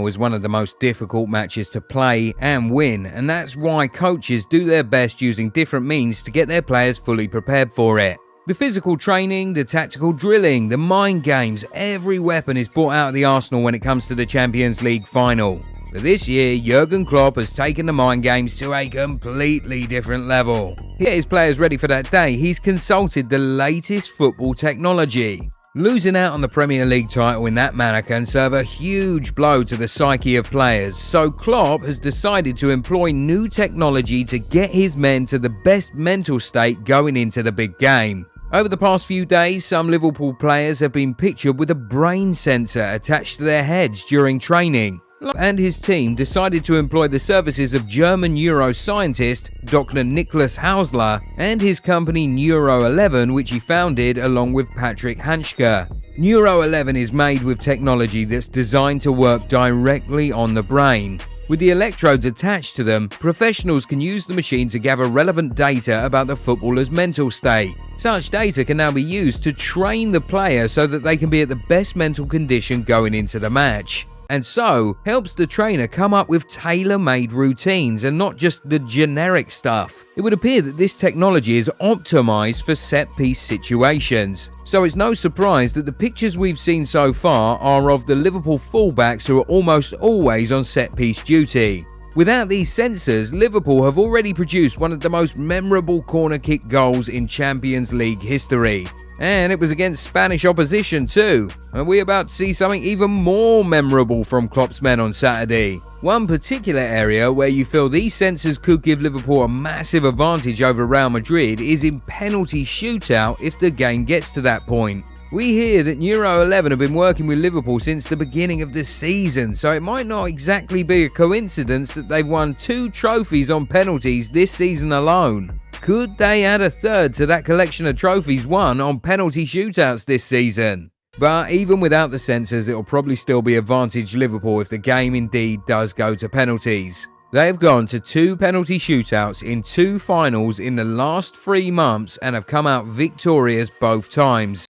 is one of the most difficult matches to play and win, and that's why coaches do their best using different means to get their players fully prepared for it. The physical training, the tactical drilling, the mind games, every weapon is brought out of the arsenal when it comes to the Champions League final. But this year, Jurgen Klopp has taken the mind games to a completely different level. To get his players ready for that day, he's consulted the latest football technology. Losing out on the Premier League title in that manner can serve a huge blow to the psyche of players, so Klopp has decided to employ new technology to get his men to the best mental state going into the big game. Over the past few days, some Liverpool players have been pictured with a brain sensor attached to their heads during training. Klopp and his team decided to employ the services of German neuroscientist Dr. Nicholas Hausler and his company Neuro 11, which he founded along with Patrick Hanschke. Neuro 11 is made with technology that's designed to work directly on the brain. With the electrodes attached to them, professionals can use the machine to gather relevant data about the footballer's mental state. Such data can now be used to train the player so that they can be at the best mental condition going into the match. And so, helps the trainer come up with tailor-made routines and not just the generic stuff. It would appear that this technology is optimized for set-piece situations. So it's no surprise that the pictures we've seen so far are of the Liverpool fullbacks who are almost always on set-piece duty. Without these sensors, Liverpool have already produced one of the most memorable corner kick goals in Champions League history. And it was against Spanish opposition too. Are we about to see something even more memorable from Klopp's men on Saturday? One particular area where you feel these sensors could give Liverpool a massive advantage over Real Madrid is in penalty shootout if the game gets to that point. We hear that Neuro 11 have been working with Liverpool since the beginning of the season, so it might not exactly be a coincidence that they've won 2 trophies on penalties this season alone. Could they add a third to that collection of trophies won on penalty shootouts this season? But even without the sensors, it'll probably still be advantage Liverpool if the game indeed does go to penalties. They have gone to 2 penalty shootouts in 2 finals in the last 3 months and have come out victorious both times.